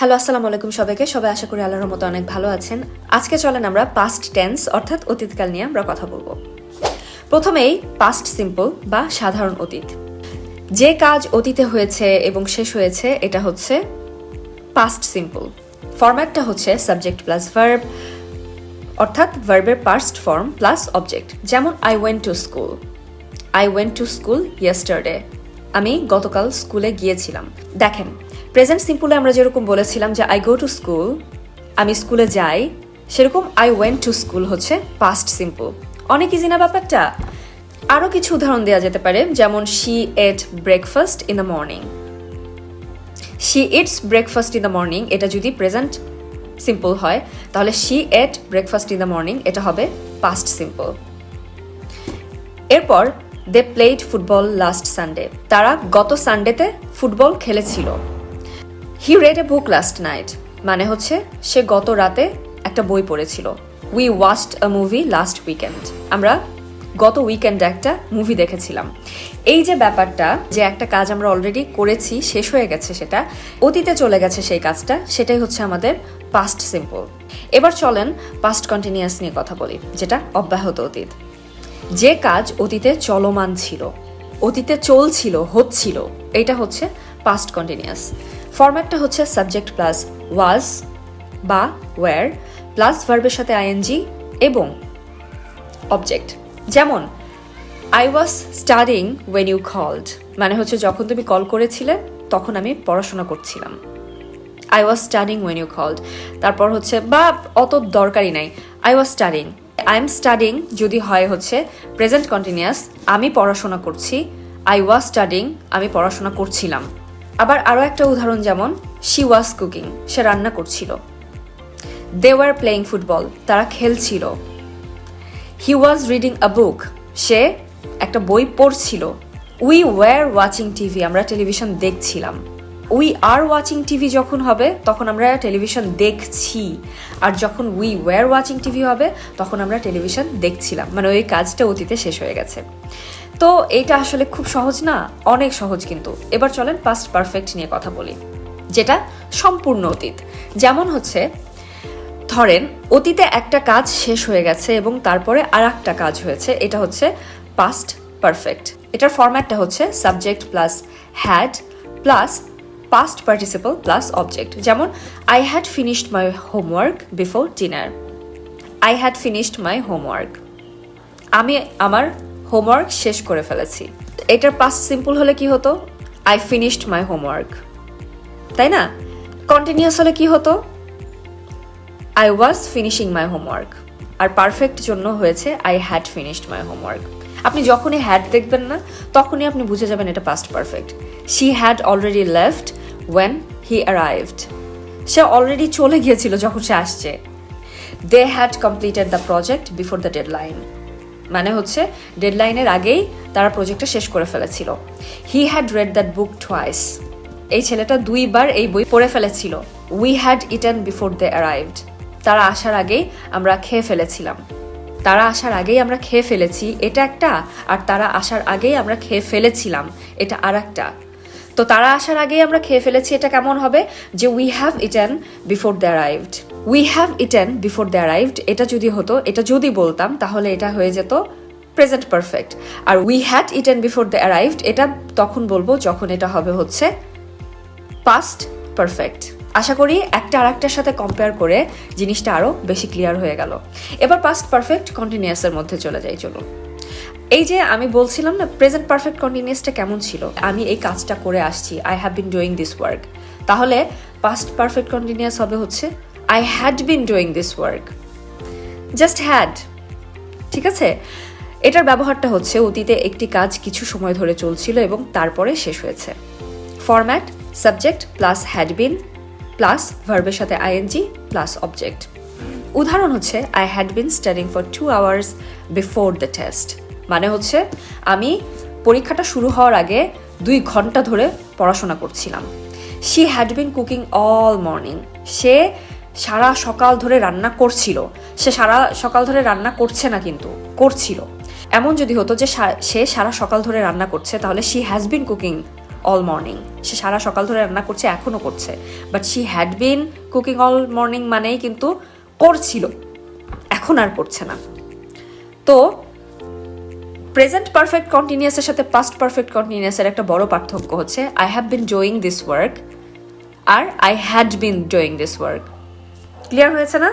Hello, আসসালামু আলাইকুম সবাইকে। সবাই আশা করি আল্লাহর রহমতে অনেক ভালো আছেন। আজকে চলেন আমরা পাস্ট টেন্স অর্থাৎ অতীতকাল নিয়ে আমরা কথা বলবো। প্রথমেই পাস্ট সিম্পল বা সাধারণ অতীত। যে কাজ অতীতে হয়েছে এবং শেষ হয়েছে এটা হচ্ছে পাস্ট সিম্পল। ফরম্যাটটা হচ্ছে সাবজেক্ট প্লাস ভার্ব, অর্থাৎ ভার্বের পাস্ট ফর্ম প্লাস অবজেক্ট। যেমন I went to school, I went to school yesterday, আমি গতকাল স্কুলে গিয়েছিলাম। দেখেন, প্রেজেন্ট সিম্পলে আমরা যেরকম বলেছিলাম যে আই গো টু স্কুল, আমি স্কুলে যাই, সেরকম আই ওয়েন্ট টু স্কুল হচ্ছে পাস্ট সিম্পল। অনেক ইজি না ব্যাপারটা? আরও কিছু উদাহরণ দেওয়া যেতে পারে, যেমন she ate breakfast in the morning. She eats breakfast in the morning, এটা যদি প্রেজেন্ট সিম্পল হয় তাহলে she ate breakfast in the morning এটা হবে পাস্ট সিম্পল। এরপর they played football last Sunday, তারা গত সানডেতে ফুটবল খেলেছিল। He read a book last night, মানে হচ্ছে সে গত রাতে একটা বই পড়েছিল। We watched a movie last weekend, আমরা গত উইকেন্ডে একটা মুভি দেখেছিলাম। এই যে ব্যাপারটা, যে একটা কাজ আমরা অলরেডি করেছি, শেষ হয়ে গেছে, সেটা অতীতে চলে গেছে সেই কাজটা, সেটাই হচ্ছে আমাদের পাস্ট সিম্পল। এবার চলেন পাস্ট কন্টিনিউয়াস নিয়ে কথা বলি, যেটা অব্যাহত অতীত। যে কাজ অতীতে চলমান ছিল, অতীতে চলছিল, হচ্ছিল, এইটা হচ্ছে পাস্ট কন্টিনিউয়াস। ফরম্যাটটা হচ্ছে সাবজেক্ট প্লাস ওয়াজ বা ওয়্যার প্লাস ভার্বের সাথে আইএনজি এবং অবজেক্ট। যেমন I was studying when you called, মানে হচ্ছে যখন তুমি কল করেছিলে তখন আমি পড়াশোনা করছিলাম। I was studying when you called. তারপর হচ্ছে বা অত দরকারই নাই, I was studying, I am studying যদি হয় হচ্ছে প্রেজেন্ট কন্টিনিউয়াস, আমি পড়াশোনা করছি। আই ওয়াজ স্টাডিং, আমি পড়াশোনা করছিলাম। আবার আরও একটা উদাহরণ, যেমন শি ওয়াজ কুকিং, সে রান্না করছিল। দে ওয়ার প্লেয়িং ফুটবল, তারা খেলছিল। হি ওয়াজ রিডিং আ বুক, সে একটা বই পড়ছিল। উই ওয়ার ওয়াচিং টিভি, আমরা টেলিভিশন দেখছিলাম। উই আর ওয়াচিং টিভি যখন হবে তখন আমরা টেলিভিশন দেখছি, আর যখন উই ওয়ার ওয়াচিং টিভি হবে তখন আমরা টেলিভিশন দেখছিলাম, মানে ওই কাজটা অতীতে শেষ হয়ে গেছে। তো এইটা আসলে খুব সহজ না? অনেক সহজ কিন্তু। এবার চলেন পাস্ট পারফেক্ট নিয়ে কথা বলি, যেটা সম্পূর্ণ অতীত। যেমন হচ্ছে ধরেন অতীতে একটা কাজ শেষ হয়ে গেছে এবং তারপরে আর একটা কাজ হয়েছে, এটা হচ্ছে পাস্ট পারফেক্ট। এটার ফরম্যাটটা হচ্ছে subject plus had plus past participle plus object. যেমন I had finished my homework before dinner, I had finished my homework, আমি আমার হোমওয়ার্ক শেষ করে ফেলেছি। এটার পাস্ট সিম্পল হলে কি হতো? আই ফিনিশড মাই হোমওয়ার্ক, তাই না? কন্টিনিউয়াস হলে কি হতো? I was finishing my homework. আর পারফেক্ট জন্য হয়েছে I had finished my homework. আপনি যখনই হ্যাড দেখবেন না তখনই আপনি বুঝে যাবেন এটা past perfect. She had already left when he arrived, সে অলরেডি চলে গিয়েছিল যখন সে আসছে। They had completed the project before the deadline, মানে হচ্ছে ডেডলাইনের আগেই তারা প্রজেক্টটা শেষ করে ফেলেছিল। He had read that book twice, এই ছেলেটা দুইবার এই বই পড়ে ফেলেছিল। We had eaten before they arrived, তারা আসার আগেই আমরা খেয়ে ফেলেছিলাম। তারা আসার আগেই আমরা খেয়ে ফেলেছি এটা একটা, আর তারা আসার আগেই আমরা খেয়ে ফেলেছিলাম এটা আর একটা। তো তারা আসার আগেই আমরা খেয়ে ফেলেছি এটা কেমন হবে? যে we have eaten before they arrived. We have eaten before they arrived এটা যদি হতো, এটা যদি বলতাম তাহলে এটা হয়ে যেত প্রেজেন্ট পারফেক্ট। আর we had eaten before they arrived এটা তখন বলবো যখন এটা হবে হচ্ছে পাস্ট পারফেক্ট। আশা করি একটা আর একটার সাথে কম্পেয়ার করে জিনিসটা আরও বেশি ক্লিয়ার হয়ে গেল। এবার পাস্ট পারফেক্ট কন্টিনিউয়াসের মধ্যে চলে যাই, চলুন। এই যে আমি বলছিলাম না প্রেজেন্ট পারফেক্ট কন্টিনিউয়াসটা কেমন ছিল, আমি এই কাজটা করে আসছি, I have been doing this work. তাহলে পাস্ট পারফেক্ট কন্টিনিউয়াস হবে হচ্ছে I had been doing this work, just had. ঠিক আছে? এটার ব্যবহারটা হচ্ছে অতীতে একটি কাজ কিছু সময় ধরে চলছিল এবং তারপরে শেষ হয়েছে। Format subject plus had been plus ভার্বের সাথে আইএনজি প্লাস অবজেক্ট। উদাহরণ হচ্ছে I had been studying for 2 hours before the test, মানে হচ্ছে আমি পরীক্ষাটা শুরু হওয়ার আগে 2 ঘন্টা ধরে পড়াশোনা করছিলাম। She had been cooking all morning, সে সারা সকাল ধরে রান্না করছিল। সে সারা সকাল ধরে রান্না করছে না, কিন্তু করছিল। এমন যদি হতো যে সে সারা সকাল ধরে রান্না করছে তাহলে she has been cooking all morning. সে সারা সকাল ধরে রান্না করছে, এখনও করছে, but she had been cooking all morning মানেই কিন্তু করছিল, এখন আর করছে না। তো প্রেজেন্ট পারফেক্ট কন্টিনিউয়াসের সাথে পাস্ট পারফেক্ট কন্টিনিউয়াসের একটা বড় পার্থক্য হচ্ছে I have been doing this work আর I had been doing this work. Clear হয়েছে না?